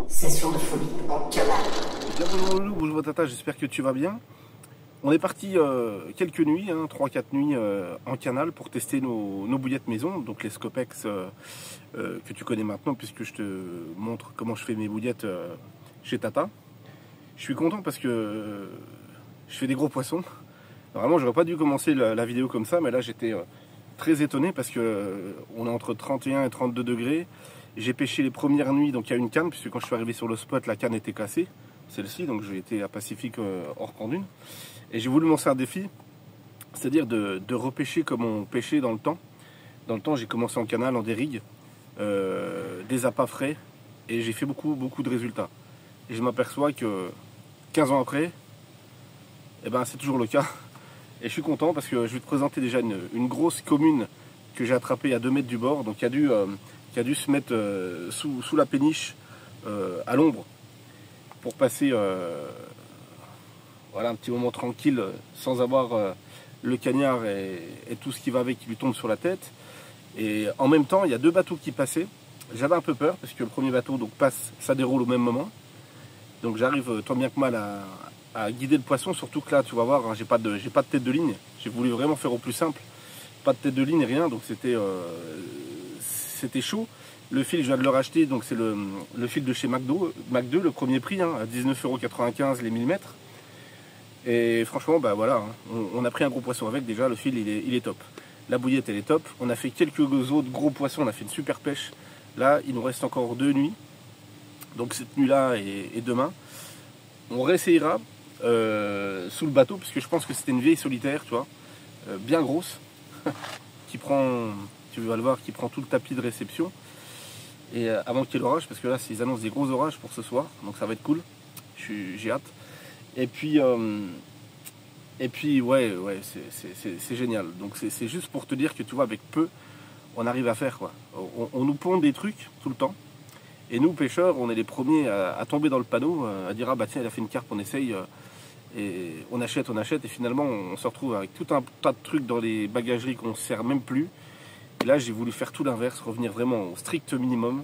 Session de folie en canal. Bien bonjour Loulou, bonjour Tata, j'espère que tu vas bien. On est parti quelques nuits, 3-4 nuits en canal pour tester nos bouillettes maison, donc les Scopex que tu connais maintenant puisque je te montre comment je fais mes bouillettes chez Tata. Je suis content parce que je fais des gros poissons. Vraiment, j'aurais pas dû commencer la vidéo comme ça, mais là j'étais très étonné parce que on est entre 31 et 32 degrés. J'ai pêché les premières nuits, donc il y a une canne, puisque quand je suis arrivé sur le spot, la canne était cassée, celle-ci, donc j'ai été à Pacifique hors pendule. Et j'ai voulu lancer un défi, c'est-à-dire de repêcher comme on pêchait dans le temps. Dans le temps, j'ai commencé en canal, en dérigue, des appâts frais, et j'ai fait beaucoup de résultats. Et je m'aperçois que 15 ans après, eh ben, c'est toujours le cas. Et je suis content parce que je vais te présenter déjà une grosse commune que j'ai attrapée à 2 mètres du bord, donc qui a dû se mettre sous la péniche à l'ombre pour passer voilà, un petit moment tranquille sans avoir le cagnard et tout ce qui va avec qui lui tombe sur la tête. Et en même temps, il y a 2 bateaux qui passaient. J'avais un peu peur parce que le premier bateau donc, passe, ça déroule au même moment. Donc j'arrive tant bien que mal à guider le poisson, surtout que là, tu vas voir, hein, j'ai pas de tête de ligne. J'ai voulu vraiment faire au plus simple. Pas de tête de ligne, rien, donc c'était chaud. Le fil, je viens de le racheter, donc c'est le fil de chez McDo, le premier prix, hein, à 19,95 € les 1000 mètres. Et franchement, bah voilà, hein, on a pris un gros poisson avec, déjà le fil il est top. La bouillette elle est top. On a fait quelques autres gros poissons, on a fait une super pêche. Là, il nous reste encore 2 nuits. Donc cette nuit-là et demain. On réessayera sous le bateau, puisque je pense que c'était une vieille solitaire, tu vois, bien grosse, qui prend, tu vas le voir, qui prend tout le tapis de réception. Et avant qu'il y ait l'orage, parce que là, ils annoncent des gros orages pour ce soir, donc ça va être cool. J'ai hâte. Et puis ouais, c'est génial. Donc c'est juste pour te dire que tu vois, avec peu, on arrive à faire quoi. On nous pond des trucs tout le temps. Et nous, pêcheurs, on est les premiers à tomber dans le panneau, à dire ah bah tiens, il a fait une carpe, on essaye. Et on achète, et finalement on se retrouve avec tout un tas de trucs dans les bagageries qu'on ne sert même plus. Et là j'ai voulu faire tout l'inverse, revenir vraiment au strict minimum.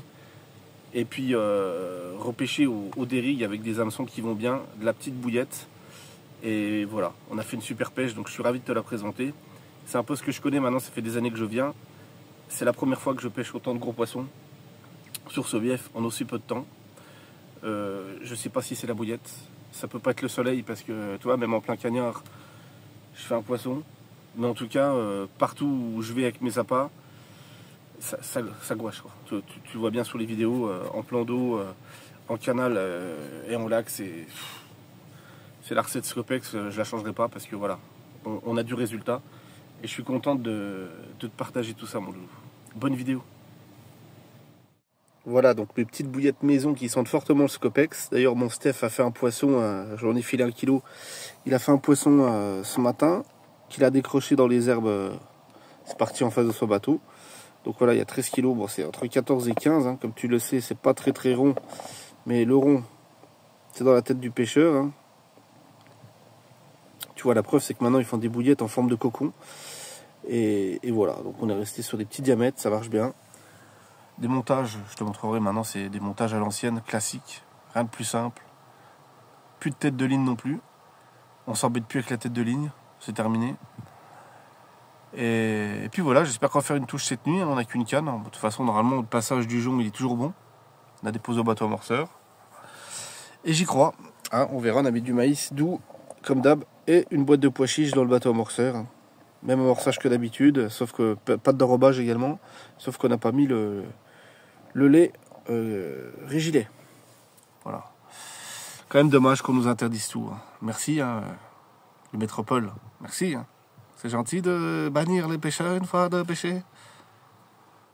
Et puis repêcher au dérigue avec des hameçons qui vont bien, de la petite bouillette. Et voilà, on a fait une super pêche, donc je suis ravi de te la présenter. C'est un peu ce que je connais maintenant, ça fait des années que je viens. C'est la première fois que je pêche autant de gros poissons sur ce bief en aussi peu de temps. Je sais pas si c'est la bouillette, ça peut pas être le soleil parce que tu vois, même en plein cagnard, je fais un poisson. Mais en tout cas, partout où je vais avec mes appâts, ça gouache quoi. Tu vois bien sur les vidéos, en plan d'eau, en canal et en lac, c'est la recette Scopex, je la changerai pas parce que voilà, on a du résultat. Et je suis content de te partager tout ça mon loulou. Bonne vidéo. Voilà, donc mes petites bouillettes maison qui sentent fortement le Scopex. D'ailleurs, mon Steph a fait un poisson, j'en ai filé 1 kilo. Il a fait un poisson ce matin, qu'il a décroché dans les herbes. C'est parti en face de son bateau. Donc voilà, il y a 13 kilos. Bon, c'est entre 14 et 15, hein. Comme tu le sais, c'est pas très rond. Mais le rond, c'est dans la tête du pêcheur. Hein. Tu vois, la preuve, c'est que maintenant, ils font des bouillettes en forme de cocon. Et voilà, donc on est resté sur des petits diamètres, ça marche bien. Des montages, je te montrerai maintenant, c'est des montages à l'ancienne, classiques, rien de plus simple. Plus de tête de ligne non plus. On s'embête plus avec la tête de ligne, c'est terminé. Et puis voilà, j'espère qu'on va faire une touche cette nuit, on n'a qu'une canne. De toute façon, normalement, le passage du jonc, il est toujours bon. On a déposé au bateau amorceur. Et j'y crois, hein, on verra, on a mis du maïs doux, comme d'hab, et une boîte de pois chiches dans le bateau amorceur. Même amorçage que d'habitude, sauf que pas de dérobage également, sauf qu'on n'a pas mis le lait Régilet. Voilà. Quand même dommage qu'on nous interdise tout. Hein. Merci, hein, le métropole. Merci. Hein. C'est gentil de bannir les pêcheurs une fois de pêcher.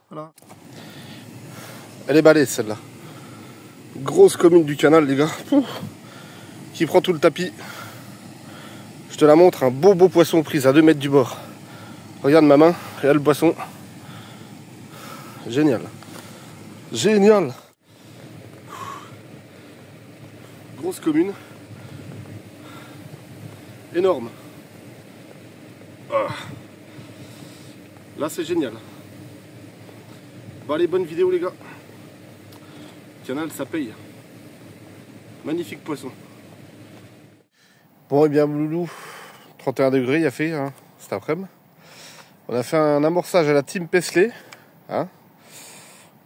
Voilà. Elle est balèze celle-là. Grosse commune du canal, les gars. Pouf. Qui prend tout le tapis. Je te la montre, un beau poisson pris à 2 mètres du bord. Regarde ma main, regarde le poisson. Génial. Génial. Grosse commune. Énorme. Ah. Là c'est génial. Bon allez, bonne vidéo les gars. Le canal ça paye. Magnifique poisson. Bon, et bien, Loulou, 31 degrés, il a fait hein, cet après-midi. On a fait un amorçage à la Team Paisley. Hein.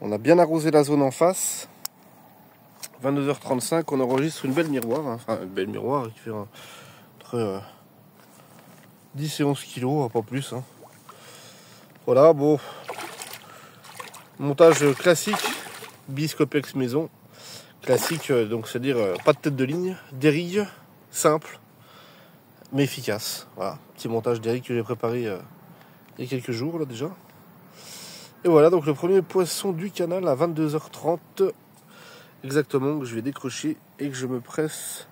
On a bien arrosé la zone en face. 22h35, on enregistre une belle miroir. Hein. Enfin, une belle miroir qui fait entre 10 et 11 kilos, pas plus. Hein. Voilà, bon. Montage classique, biscopex maison. Classique, donc c'est-à-dire pas de tête de ligne, dérigue, simple, mais efficace. Voilà, petit montage dérigue que j'ai préparé il y a quelques jours là déjà. Et voilà, donc le premier poisson du canal à 22h30 exactement, que je vais décrocher et que je me presse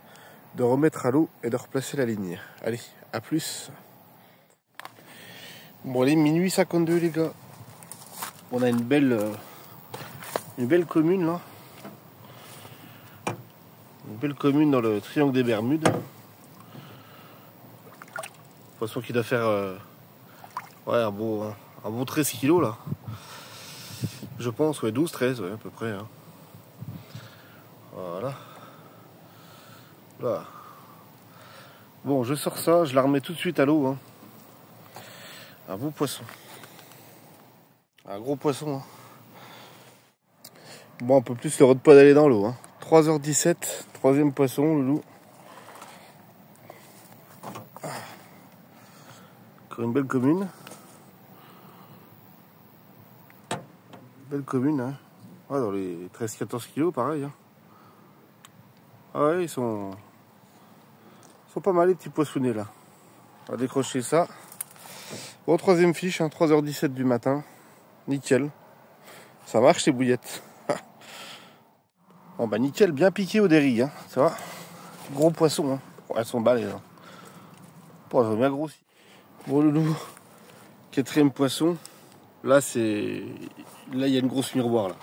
de remettre à l'eau et de replacer la ligne. Allez, à plus. Bon allez, minuit 52 les gars. On a une belle commune là. Une belle commune dans le triangle des Bermudes. Poisson qui doit faire ouais, un beau 13 kilos là. Je pense, ouais, 12-13 ouais, à peu près. Hein. Voilà. Là. Bon, je sors ça, je la remets tout de suite à l'eau. Hein. Un beau poisson. Un gros poisson. Hein. Bon, un peu plus le rod pas d'aller dans l'eau. Hein. 3h17, troisième poisson, Loulou. Encore une belle commune. Belle commune, hein. Ouais, dans les 13-14 kilos, pareil. Hein. Ah ouais, ils sont pas mal les petits poissonnets là. On va décrocher ça. Bon, troisième fiche, hein, 3h17 du matin. Nickel. Ça marche ces bouillettes. Bon bah nickel, bien piqué au dérigue, hein, ça va. Gros poisson, hein. Oh, elles sont balèzes. Hein. Oh, elles ont bien grossi. Bon Loulou, quatrième poisson. Là c'est. Là il y a une grosse miroir là.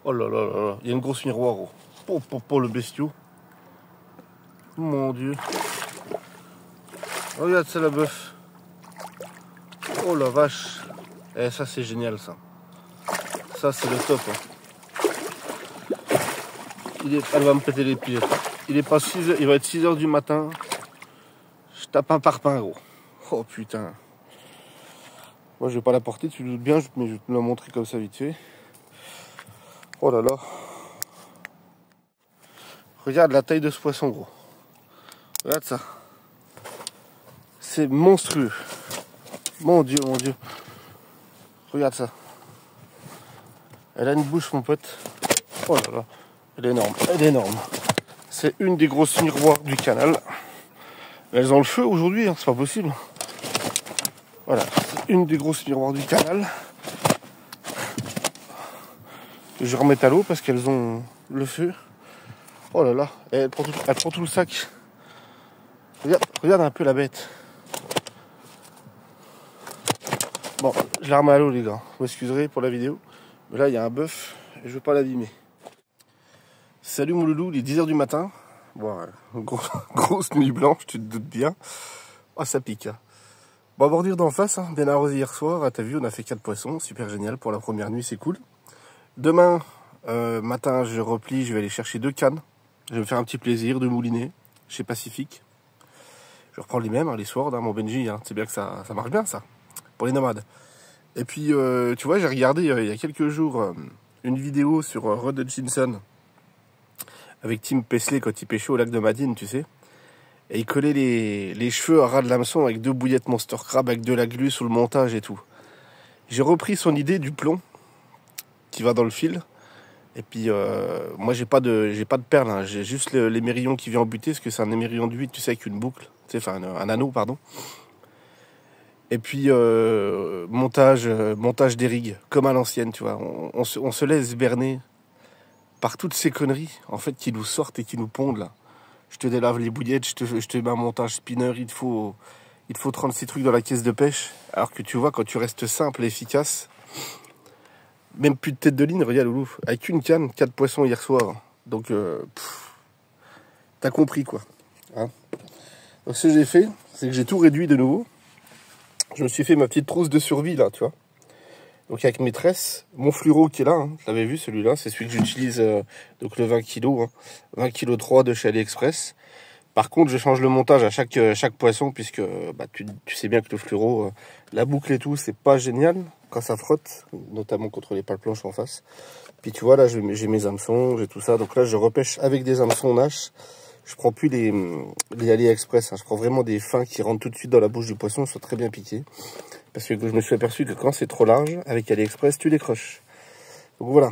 Oh là là là là, il y a une grosse miroir. Oh. Pour le bestiau. Mon dieu. Regarde ça la bœuf. Oh la vache. Eh ça c'est génial ça. Ça c'est le top. Hein. Elle va me péter les pieds. Il est pas 6h, il va être 6h du matin. Je tape un parpaing gros. Oh putain. Moi je vais pas la porter, tu te doutes bien, mais je vais te la montrer comme ça vite fait. Oh là là. Regarde la taille de ce poisson gros. Regarde ça. C'est monstrueux. Mon dieu, mon dieu. Regarde ça. Elle a une bouche mon pote. Oh là là. Elle est énorme, elle est énorme. C'est une des grosses miroirs du canal. Elles ont le feu aujourd'hui, hein, c'est pas possible. Voilà, c'est une des grosses miroirs du canal. Que je remets à l'eau parce qu'elles ont le feu. Oh là là, elle prend tout le sac. Regarde un peu la bête. Bon, je la remets à l'eau les gars. Vous m'excuserez pour la vidéo. Mais là il y a un bœuf et je veux pas l'abîmer. Salut mon loulou, il est 10h du matin. Bon, grosse nuit blanche, tu te doutes bien. Oh, ça pique. Hein. Bon, bordure d'en face, hein, bien arrosé hier soir. Ah, t'as vu, on a fait 4 poissons. Super génial pour la première nuit, c'est cool. Demain matin, je replie, je vais aller chercher 2 cannes. Je vais me faire un petit plaisir de mouliner chez Pacifique. Je reprends les mêmes, hein, les Swords, hein, mon Benji. Hein, c'est bien que ça marche bien, ça, pour les nomades. Et puis, tu vois, j'ai regardé il y a quelques jours une vidéo sur Rod Hutchinson avec Tim Paisley quand il pêchait au lac de Madine, tu sais. Et il collait les cheveux à ras de l'hameçon avec 2 bouillettes Monster Crab avec de la glu sous le montage et tout. J'ai repris son idée du plomb qui va dans le fil. Et puis, moi, j'ai pas de perles. Hein. J'ai juste l'émerillon qui vient en butée, parce que c'est un émerillon de 8, tu sais, avec une boucle. Tu sais, enfin, un anneau, pardon. Et puis, montage des rigues, comme à l'ancienne, tu vois. On se laisse berner par toutes ces conneries, en fait, qui nous sortent et qui nous pondent, là. Je te délave les bouillettes, je te mets un montage spinner, il te faut 36 trucs dans la caisse de pêche. Alors que tu vois, quand tu restes simple et efficace, même plus de tête de ligne, regarde Loulou, avec une canne, 4 poissons hier soir. Donc, t'as compris, quoi. Hein. Donc, ce que j'ai fait, c'est que j'ai tout réduit de nouveau. Je me suis fait ma petite trousse de survie, là, tu vois. Donc avec mes tresses, mon fluoro qui est là, hein, vous l'avez vu celui-là, c'est celui que j'utilise, donc le 20 kg, hein, 20 kg 3 de chez AliExpress. Par contre, je change le montage à chaque poisson, puisque bah, tu sais bien que le fluoro, la boucle et tout, c'est pas génial quand ça frotte, notamment contre les pales planches en face. Puis tu vois, là, j'ai mes hameçons, j'ai tout ça. Donc là, je repêche avec des hameçons Nash. Je prends plus les AliExpress, hein. Je prends vraiment des fins qui rentrent tout de suite dans la bouche du poisson, soit très bien piqués. Parce que je me suis aperçu que quand c'est trop large, avec AliExpress, tu décroches. Donc voilà.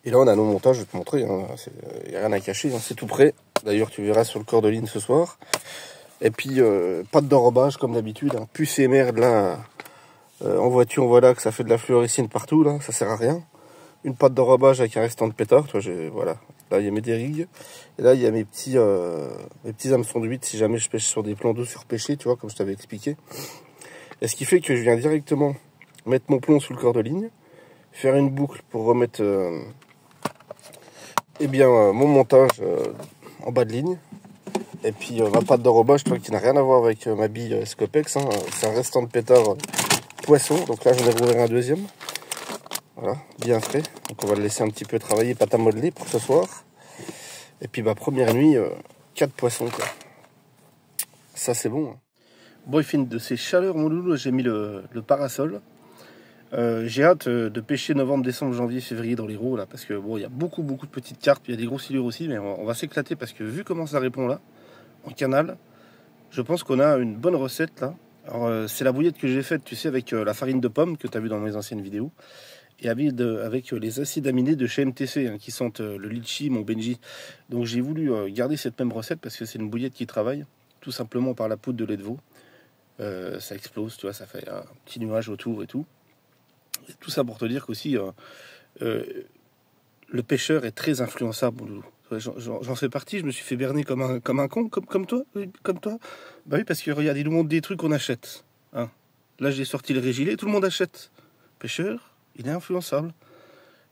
Et là, on a nos montages, je vais te montrer. Il n'y a rien à cacher, hein, c'est tout prêt. D'ailleurs, tu verras sur le corps de ligne ce soir. Et puis, pas de dérobage comme d'habitude. Hein. Plus ces merdes là, en voiture, on voit là que ça fait de la fluorescine partout. Là, ça sert à rien. Une patte d'enrobage avec un restant de pétard. Toi, voilà. Là, il y a mes dérigues. Et là, il y a mes petits hameçons d'huître si jamais je pêche sur des plans d'eau surpêchés, tu vois, comme je t'avais expliqué. Et ce qui fait que je viens directement mettre mon plomb sous le corps de ligne, faire une boucle pour remettre mon montage en bas de ligne. Et puis ma pâte d'enrobage, toi, qui n'a rien à voir avec ma bille Scopex, hein, c'est un restant de pétard poisson. Donc là, j'en ai rouvert un deuxième. Voilà, bien frais. Donc on va le laisser un petit peu travailler, pâte à modeler pour ce soir. Et puis première nuit, 4 poissons, quoi. Ça, c'est bon. Hein. Bon, il fait de ces chaleurs, mon loulou, j'ai mis le parasol. J'ai hâte de pêcher novembre, décembre, janvier, février dans les l'Hérault là, parce que bon, il y a beaucoup de petites carpes, il y a des gros silures aussi, mais on va s'éclater parce que vu comment ça répond là, en canal, je pense qu'on a une bonne recette là. Alors c'est la bouillette que j'ai faite, tu sais, avec la farine de pomme que tu as vu dans mes anciennes vidéos, et avec les acides aminés de chez MTC, hein, qui sentent le litchi, mon Benji. Donc j'ai voulu garder cette même recette parce que c'est une bouillette qui travaille tout simplement par la poudre de lait de veau. Ça explose, tu vois, ça fait un petit nuage autour et tout. Et tout ça pour te dire qu'aussi le pêcheur est très influençable. J'en fais partie, je me suis fait berner comme un con, comme toi. Bah oui, parce que regarde, il nous montre des trucs qu'on achète. Hein. Là, j'ai sorti le régilet, tout le monde achète. Pêcheur, il est influençable.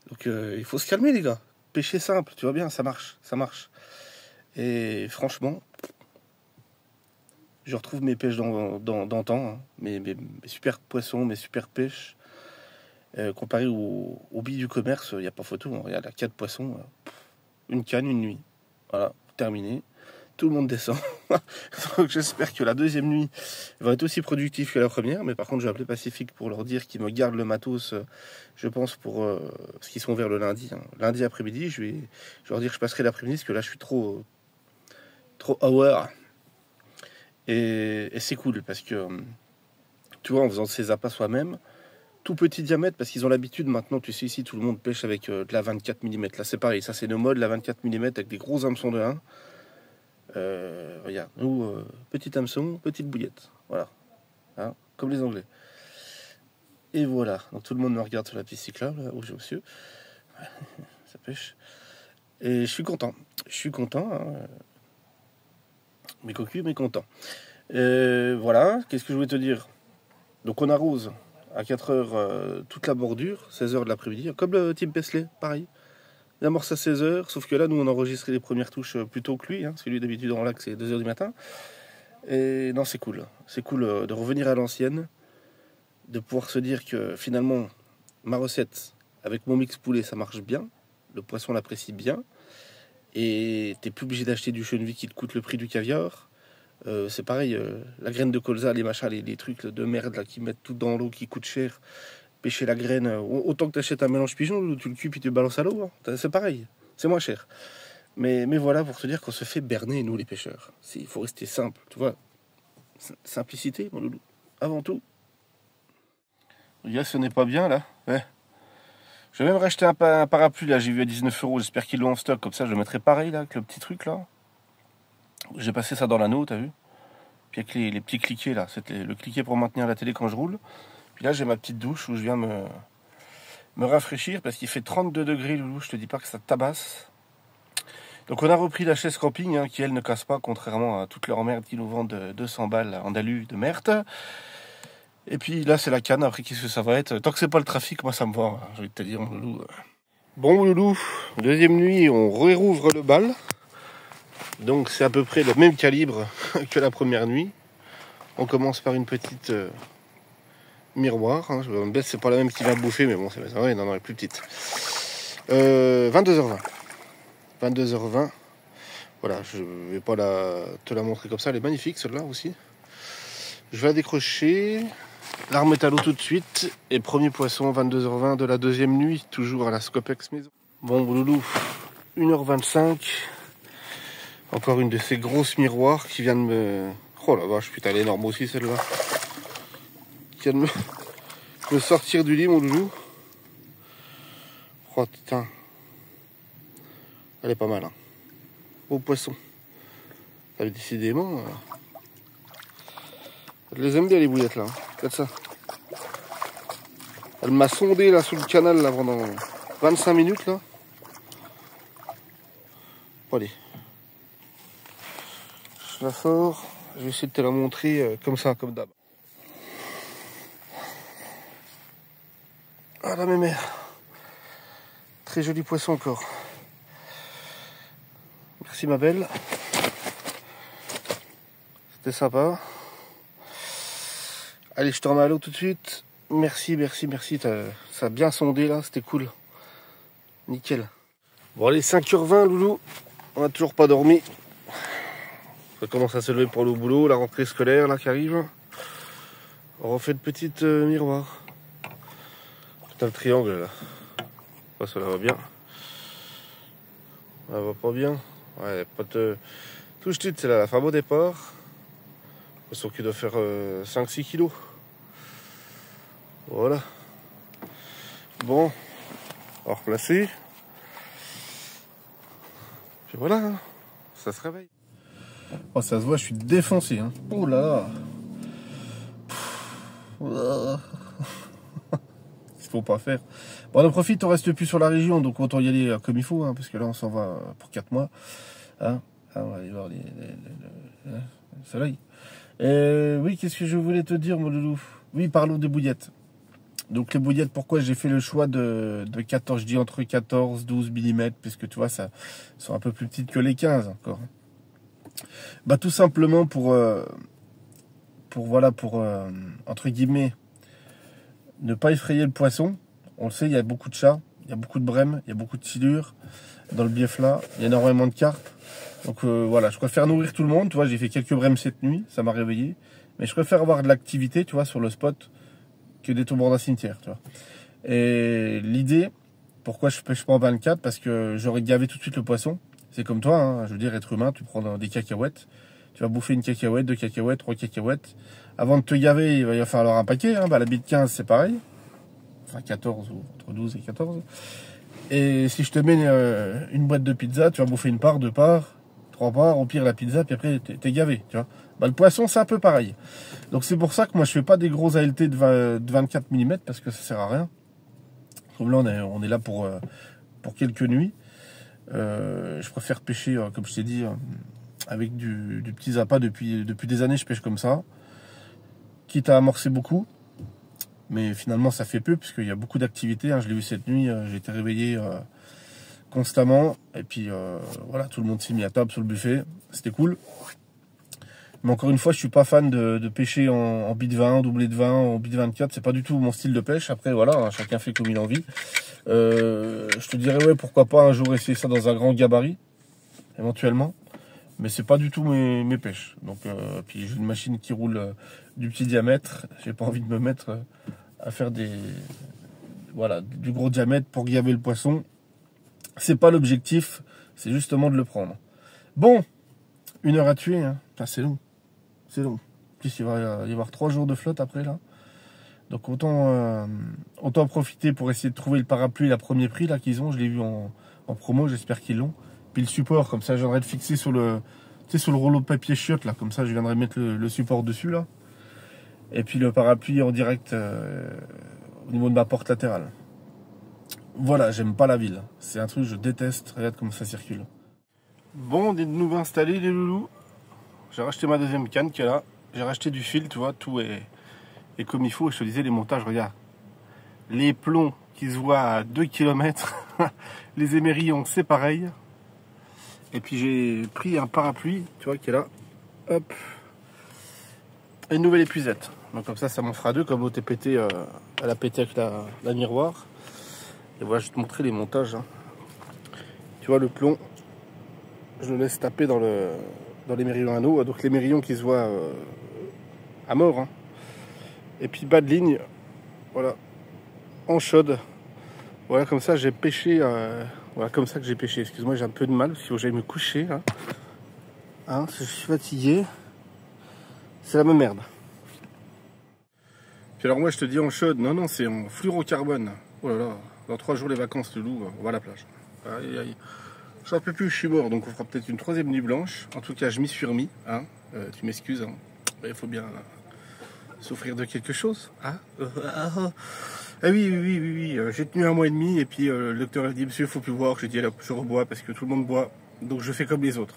Donc il faut se calmer, les gars. Pêcher simple, tu vois bien, ça marche. Et franchement, je retrouve mes pêches d'antan, hein. mes super poissons, mes super pêches. Comparé aux billes du commerce, il n'y a pas photo. Hein. Regarde, 4 poissons, une canne, une nuit. Voilà, terminé. Tout le monde descend. Donc j'espère que la deuxième nuit va être aussi productive que la première. Mais par contre, je vais appeler Pacifique pour leur dire qu'ils me gardent le matos, je pense, parce qu'ils sont vers le lundi. Hein. Lundi après-midi, je vais leur dire que je passerai l'après-midi, parce que là, je suis trop hour. Et c'est cool, parce que, tu vois, en faisant ces appâts soi-même, tout petit diamètre, parce qu'ils ont l'habitude maintenant, tu sais, ici tout le monde pêche avec de la 24 mm. Là c'est pareil, ça c'est nos modes, la 24 mm avec des gros hameçons de 1. Regarde, nous, petit hameçon, petite bouillette. Voilà, hein, comme les Anglais. Et voilà, donc tout le monde me regarde sur la piste cyclable, là, où j'ai aux cieux. Ça pêche. Et je suis content. Hein. Mes cocus, mais content. Voilà, qu'est-ce que je voulais te dire? Donc on arrose à 4 heures toute la bordure, 16 heures de l'après-midi, comme le Team Pesley, pareil. Il amorce à 16 heures, sauf que là, nous, on enregistrait les premières touches plus tôt que lui, hein, parce que lui, d'habitude, en lac, c'est 2 heures du matin. Et non, c'est cool. C'est cool de revenir à l'ancienne, de pouvoir se dire que finalement, ma recette, avec mon mix poulet, ça marche bien, le poisson l'apprécie bien, et t'es plus obligé d'acheter du chenille qui te coûte le prix du caviar. C'est pareil, la graine de colza, les machins, les trucs de merde là, qui mettent tout dans l'eau, qui coûtent cher. Pêcher la graine, autant que tu achètes un mélange pigeon, tu le cuis puis tu le balances à l'eau. Hein. C'est pareil, c'est moins cher. Mais voilà, pour te dire qu'on se fait berner, nous les pêcheurs. Il faut rester simple, tu vois. Simplicité, mon loulou, avant tout. Regarde, ce n'est pas bien là. Ouais. Je vais même racheter un parapluie là, j'ai vu à 19 €. J'espère qu'ils l'ont en stock, comme ça je le mettrai pareil là, avec le petit truc là. J'ai passé ça dans l'anneau, t'as vu? Puis avec les petits cliquets là, c'est le cliquet pour maintenir la télé quand je roule. Puis là j'ai ma petite douche où je viens me rafraîchir parce qu'il fait 32 degrés, loulou, je te dis pas que ça tabasse. Donc on a repris la chaise camping, hein, qui elle ne casse pas, contrairement à toutes leurs merdes qui nous vendent 200 balles en alu de merde. Et puis là c'est la canne, après qu'est-ce que ça va être? Tant que c'est pas le trafic, moi ça me va, hein, j'ai envie de te dire, mon loulou. Bon, mon loulou, deuxième nuit, on rouvre le bal. Donc c'est à peu près le même calibre que la première nuit. On commence par une petite miroir. Hein. C'est pas la même qui vient bouffer, mais bon, c'est vrai, non, elle est plus petite. 22h20. 22h20. Voilà, je vais pas te la montrer comme ça. Elle est magnifique, celle-là aussi. Je vais la décrocher. La remettre à l'eau tout de suite. Et premier poisson, 22h20 de la deuxième nuit, toujours à la Scopex maison. Bon, loulou, 1h25. Encore une de ces grosses miroirs qui vient de me... Oh la vache, putain, elle est énorme aussi celle-là. Qui vient de me sortir du lit, mon loulou. Oh putain. Elle est pas mal, hein. Beau poisson. Décidément... Je les aime bien les bouillettes là. Hein. Regarde ça. Elle m'a sondé là sous le canal là pendant 25 minutes là. Bon, allez. Je la sors. Je vais essayer de te la montrer comme ça, comme d'hab. Ah la mémère. Très joli poisson encore. Merci ma belle. C'était sympa. Allez, je te remets à l'eau tout de suite. Merci. Ça a bien sondé là, c'était cool. Nickel. Bon allez, 5h20 loulou. On n'a toujours pas dormi. Ça commence à se lever pour le boulot, la rentrée scolaire là qui arrive. On refait le petit miroir. Putain, le triangle là. Ouais, ça va bien. Ça va pas bien. Ouais, pas de touche toute, c'est la femme au départ. Poisson qui doit faire 5-6 kilos. Voilà. Bon, on va replacer. Puis voilà, hein. Ça se réveille. Oh, ça se voit, je suis défoncé. Hein. Oh là là. Il faut pas faire. Bon, on en profite, on reste plus sur la région, donc autant y aller comme il faut, hein, parce que là, on s'en va pour 4 mois. Hein. Ah, on va aller voir le soleil. Oui, qu'est-ce que je voulais te dire, mon loulou? Oui, parlons des bouillettes. Donc les bouillettes, pourquoi j'ai fait le choix de 14, je dis entre 14 12 mm, puisque tu vois, ça sont un peu plus petites que les 15 encore. Bah tout simplement pour entre guillemets, ne pas effrayer le poisson. On le sait, il y a beaucoup de chats, il y a beaucoup de brèmes, il y a beaucoup de silures dans le biefla, il y a énormément de carpes. Donc voilà, je préfère nourrir tout le monde, tu vois, j'ai fait quelques brèmes cette nuit, ça m'a réveillé. Mais je préfère avoir de l'activité, tu vois, sur le spot, que des tourbords d'un cimetière, tu vois. Et l'idée, pourquoi je pêche pas en 24, parce que j'aurais gavé tout de suite le poisson. C'est comme toi, hein, je veux dire, être humain, tu prends des cacahuètes, tu vas bouffer une cacahuète, 2 cacahuètes, 3 cacahuètes. Avant de te gaver, il va y falloir un paquet, hein, bah la bite 15 c'est pareil. Enfin 14 ou entre 12 et 14. Et si je te mets une boîte de pizza, tu vas bouffer une part, 2 parts, 3 parts, au pire la pizza, puis après t'es gavé, tu vois. Bah, le poisson, c'est un peu pareil. Donc c'est pour ça que moi je fais pas des gros ALT de 24 mm parce que ça sert à rien. Comme là on est là pour quelques nuits. Je préfère pêcher, comme je t'ai dit, avec du petit zappa depuis des années. Je pêche comme ça, quitte à amorcer beaucoup. Mais finalement ça fait peu puisqu'il y a beaucoup d'activités. Hein. Je l'ai vu cette nuit, j'ai été réveillé constamment. Et puis voilà, tout le monde s'est mis à table sur le buffet. C'était cool. Mais encore une fois, je suis pas fan de pêcher en bit 20, doublé de 20, en bit 24. C'est pas du tout mon style de pêche. Après, voilà, hein, chacun fait comme il a envie. Je te dirais, ouais, pourquoi pas un jour essayer ça dans un grand gabarit, éventuellement. Mais c'est pas du tout mes pêches. Donc, puis j'ai une machine qui roule du petit diamètre. J'ai pas envie de me mettre à faire du gros diamètre pour gaver le poisson. C'est pas l'objectif. C'est justement de le prendre. Bon, 1 heure à tuer, hein. C'est long. C'est long. En plus, il va y avoir 3 jours de flotte après, là. Donc, autant en profiter pour essayer de trouver le parapluie, la premier prix, là, qu'ils ont. Je l'ai vu en promo, j'espère qu'ils l'ont. Puis le support, comme ça, je viendrai le fixer sur le rouleau de papier chiotte, là. Comme ça, je viendrai mettre le support dessus, là. Et puis le parapluie en direct au niveau de ma porte latérale. Voilà, j'aime pas la ville. C'est un truc que je déteste. Regarde comment ça circule. Bon, on est de nouveau installés, les loulous. J'ai racheté ma deuxième canne qui est là. J'ai racheté du fil, tu vois, tout est comme il faut. Je te disais, les montages, regarde. Les plombs qui se voient à 2 km. Les émerillons, c'est pareil. Et puis j'ai pris un parapluie, tu vois, qui est là. Hop. une nouvelle épuisette. Donc comme ça m'en fera deux, comme l'autre est pété, elle a pété avec la miroir. Et voilà, je vais te montrer les montages. Hein. Tu vois le plomb, je le laisse taper dans les mérillons anneaux, donc les mérillons qui se voient à mort. Hein. Et puis bas de ligne, voilà, en chaude. Voilà, comme ça j'ai pêché, voilà, comme ça que j'ai pêché. Excuse-moi, j'ai un peu de mal, parce qu'il faut que j'aille me coucher. Hein. Hein, je suis fatigué. C'est la même merde. Puis alors moi je te dis en chaude, non, c'est en fluorocarbone. Oh là là, dans 3 jours les vacances de loup, on va à la plage. Aïe, aïe. J'en peux plus, je suis mort, donc on fera peut-être une 3e nuit blanche. En tout cas, je m'y suis remis. Hein. Tu m'excuses, hein. Il faut bien souffrir de quelque chose. Hein. Ah oui, j'ai tenu 1 mois et demi, et puis le docteur a dit, monsieur, il faut plus boire. J'ai dit, allez, je rebois, parce que tout le monde boit, donc je fais comme les autres.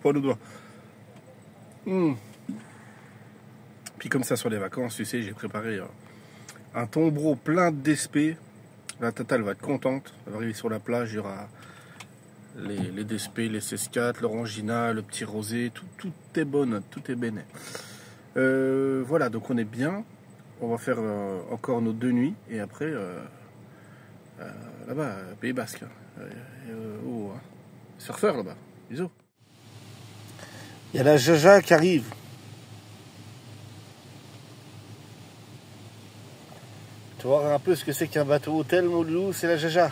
Pas le doigt. Puis comme ça, sur les vacances, tu sais, j'ai préparé un tombereau plein d'espées. La Tata, elle va être contente. Elle va arriver sur la plage, il y aura les DSP, les C4, l'orangina, le petit rosé, tout est bon, tout est béné. Voilà, donc on est bien. On va faire encore nos 2 nuits et après là-bas, Pays Basque. Surfeur là-bas. Bisous. Il y a la Jaja qui arrive. Tu vas voir un peu ce que c'est qu'un bateau hôtel, mon loulou, c'est la Jaja.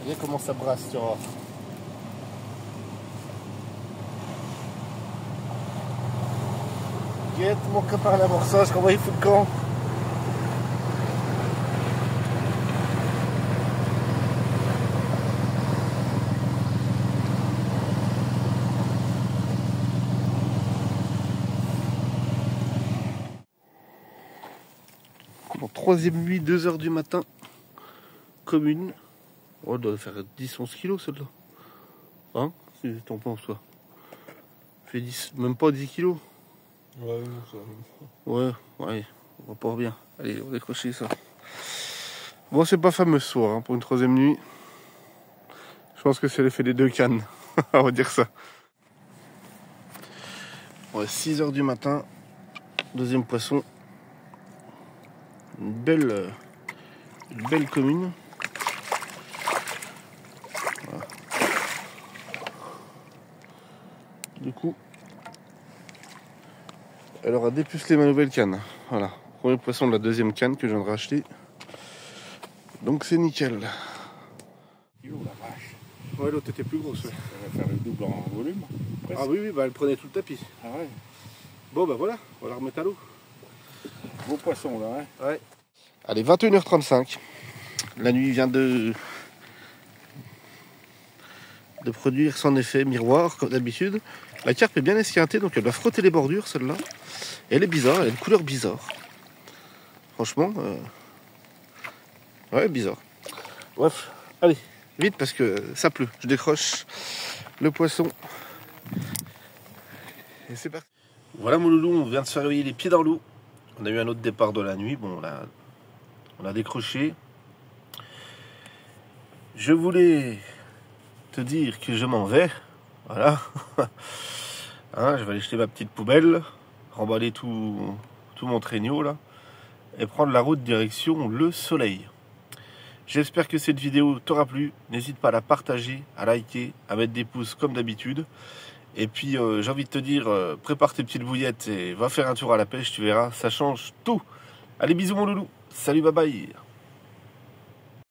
Regardez comment ça brasse, tu vois. Guette mon copain à l'amorçage, comment il fout le camp. Bon, 3e nuit, 2 h du matin, commune. Oh, elle doit faire 10-11 kilos celle-là. Hein? T'en penses toi? Fait 10, même pas 10 kilos. Ouais, ça... Ouais, on va pas bien. Allez, on va décrocher ça. Bon, c'est pas fameux ce soir hein, pour une 3e nuit. Je pense que c'est l'effet des 2 cannes. On va dire ça. Ouais, 6 h du matin. 2e poisson. Une belle commune. Voilà. Du coup, elle aura dépucelé ma nouvelle canne. Voilà. Premier poisson de la 2e canne que je viens de racheter. Donc c'est nickel. Kilo, la vache. Ouais, l'autre était plus grosse. Ouais. Ça va faire le double en volume. Presque. Ah oui, bah elle prenait tout le tapis. Ah ouais. Bon bah voilà, on va la remettre à l'eau. Beau poisson là, hein. Ouais. Allez, 21 h 35. La nuit vient de produire son effet miroir, comme d'habitude. La carpe est bien esquintée, donc elle doit frotter les bordures, celle-là. Et elle est bizarre, elle a une couleur bizarre. Franchement, ouais, bizarre. Bref, allez, vite parce que ça pleut. Je décroche le poisson. Et c'est parti. Voilà mon loulou, on vient de se réveiller les pieds dans l'eau. On a eu un autre départ de la nuit. Bon, on a décroché. Je voulais te dire que je m'en vais. Voilà. Hein, je vais aller jeter ma petite poubelle, remballer tout mon traîneau là, et prendre la route direction le soleil. J'espère que cette vidéo t'aura plu. N'hésite pas à la partager, à liker, à mettre des pouces comme d'habitude. Et puis j'ai envie de te dire, prépare tes petites bouillettes et va faire un tour à la pêche, tu verras, ça change tout. Allez, bisous mon loulou, salut, bye bye.